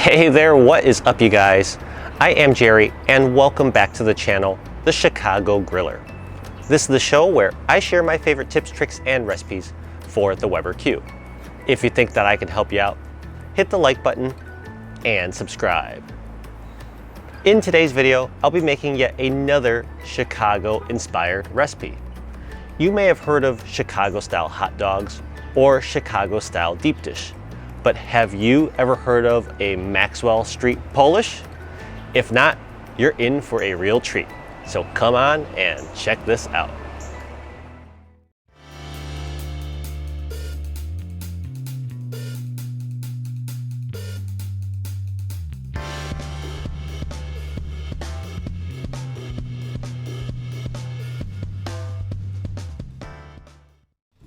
Hey there, what is up you guys? I am Jerry and welcome back to the channel, The Chicago Griller. This is the show where I share my favorite tips, tricks, and recipes for the Weber Q. If you think that I can help you out, hit the like button and subscribe. In today's video, I'll be making yet another Chicago-inspired recipe. You may have heard of Chicago-style hot dogs or Chicago-style deep dish. But have you ever heard of a Maxwell Street Polish? If not, you're in for a real treat. So come on and check this out.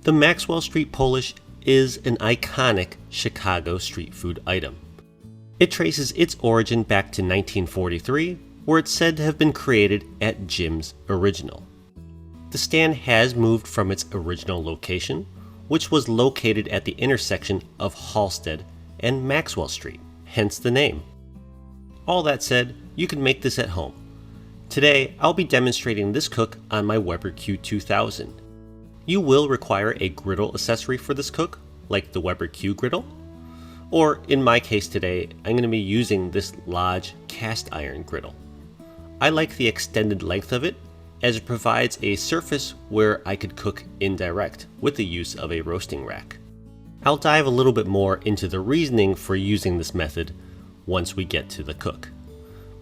The Maxwell Street Polish is an iconic Chicago street food item. It traces its origin back to 1943, where it's said to have been created at Jim's Original. The stand has moved from its original location, which was located at the intersection of Halsted and Maxwell Street, hence the name. All that said, you can make this at home. Today, I'll be demonstrating this cook on my Weber Q2000. You will require a griddle accessory for this cook, like the Weber Q griddle, or in my case today, I'm going to be using this Lodge cast iron griddle. I like the extended length of it, as it provides a surface where I could cook indirect with the use of a roasting rack. I'll dive a little bit more into the reasoning for using this method once we get to the cook.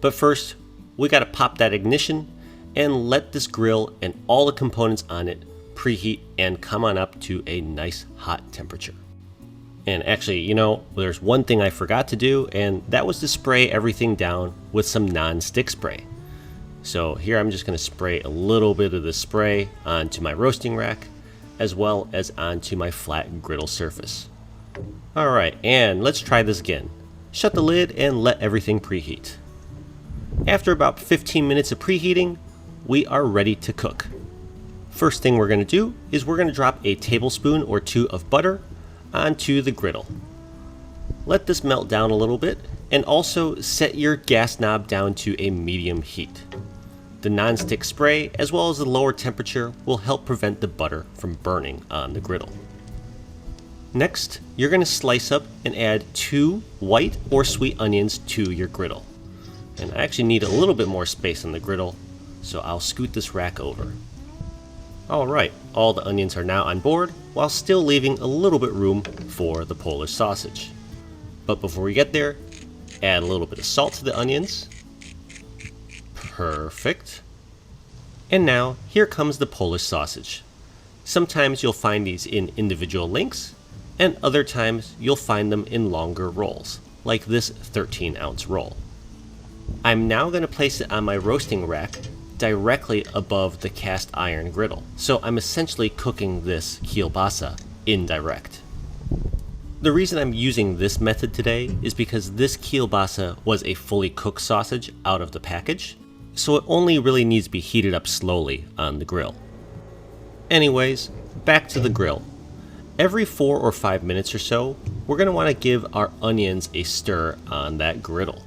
But first, we got to pop that ignition and let this grill and all the components on it preheat and come on up to a nice hot temperature. And actually, you know, there's one thing I forgot to do, and that was to spray everything down with some non-stick spray. So here I'm just going to spray a little bit of the spray onto my roasting rack as well as onto my flat griddle surface. Alright, and let's try this again. Shut the lid and let everything preheat. After about 15 minutes of preheating, we are ready to cook. First thing we're going to do is we're going to drop a tablespoon or two of butter onto the griddle. Let this melt down a little bit and also set your gas knob down to a medium heat. The non-stick spray as well as the lower temperature will help prevent the butter from burning on the griddle. Next, you're going to slice up and add 2 white or sweet onions to your griddle. And I actually need a little bit more space on the griddle, so I'll scoot this rack over. Alright, all the onions are now on board, while still leaving a little bit room for the Polish sausage. But before we get there, add a little bit of salt to the onions. Perfect. And now, here comes the Polish sausage. Sometimes you'll find these in individual links, and other times you'll find them in longer rolls, like this 13-ounce roll. I'm now going to place it on my roasting rack directly above the cast iron griddle. So I'm essentially cooking this kielbasa indirect. The reason I'm using this method today is because this kielbasa was a fully cooked sausage out of the package, so it only really needs to be heated up slowly on the grill. Anyways, back to the grill. Every 4 or 5 minutes or so, we're going to want to give our onions a stir on that griddle.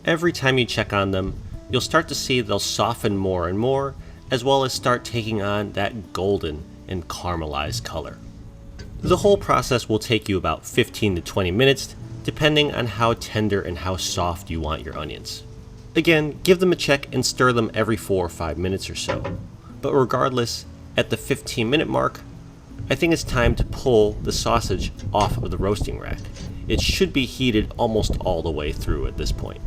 Every time you check on them, you'll start to see they'll soften more and more, as well as start taking on that golden and caramelized color. The whole process will take you about 15 to 20 minutes, depending on how tender and how soft you want your onions. Again, give them a check and stir them every 4 or 5 minutes or so. But regardless, at the 15-minute mark, I think it's time to pull the sausage off of the roasting rack. It should be heated almost all the way through at this point.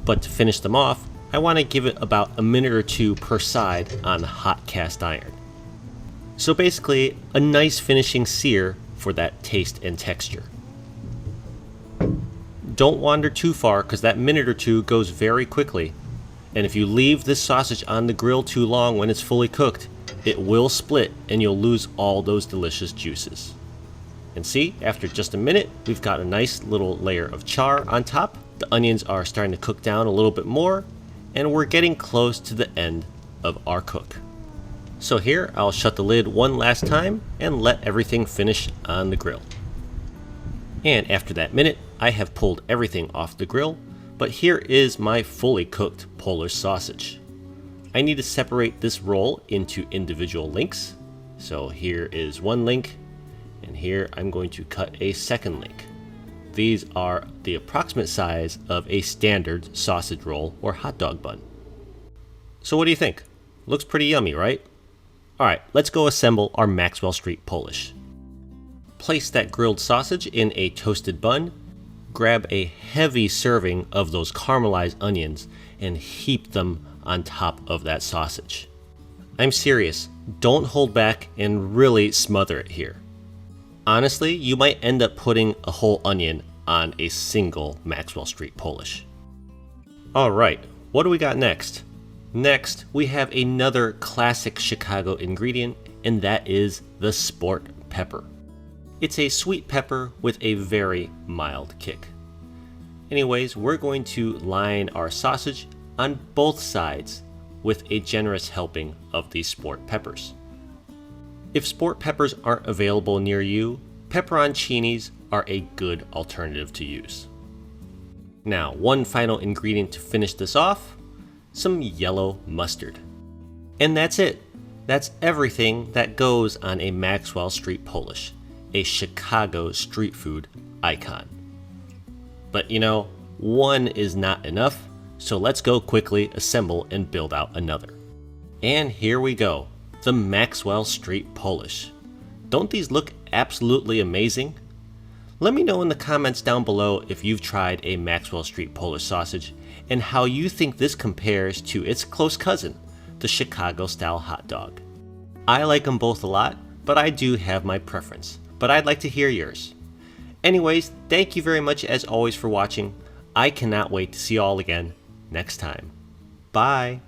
But to finish them off, I want to give it about a minute or two per side on hot cast iron. So basically, a nice finishing sear for that taste and texture. Don't wander too far because that minute or two goes very quickly. And if you leave this sausage on the grill too long when it's fully cooked, it will split and you'll lose all those delicious juices. And see, after just a minute, we've got a nice little layer of char on top. The onions are starting to cook down a little bit more, and we're getting close to the end of our cook. So here, I'll shut the lid one last time and let everything finish on the grill. And after that minute, I have pulled everything off the grill, but here is my fully cooked Polish sausage. I need to separate this roll into individual links. So here is one link, and here I'm going to cut a second link. These are the approximate size of a standard sausage roll or hot dog bun. So what do you think? Looks pretty yummy, right? Alright, let's go assemble our Maxwell Street Polish. Place that grilled sausage in a toasted bun, grab a heavy serving of those caramelized onions, and heap them on top of that sausage. I'm serious, don't hold back and really smother it here. Honestly, you might end up putting a whole onion on a single Maxwell Street Polish. Alright, what do we got next? Next, we have another classic Chicago ingredient, and that is the sport pepper. It's a sweet pepper with a very mild kick. Anyways, we're going to line our sausage on both sides with a generous helping of these sport peppers. If sport peppers aren't available near you, pepperoncinis are a good alternative to use. Now, one final ingredient to finish this off, some yellow mustard. And that's it. That's everything that goes on a Maxwell Street Polish, a Chicago street food icon. But you know, one is not enough, so let's go quickly assemble and build out another. And here we go, the Maxwell Street Polish. Don't these look absolutely amazing? Let me know in the comments down below if you've tried a Maxwell Street Polish sausage and how you think this compares to its close cousin, the Chicago-style hot dog. I like them both a lot, but I do have my preference. But I'd like to hear yours. Anyways, thank you very much as always for watching. I cannot wait to see you all again next time. Bye!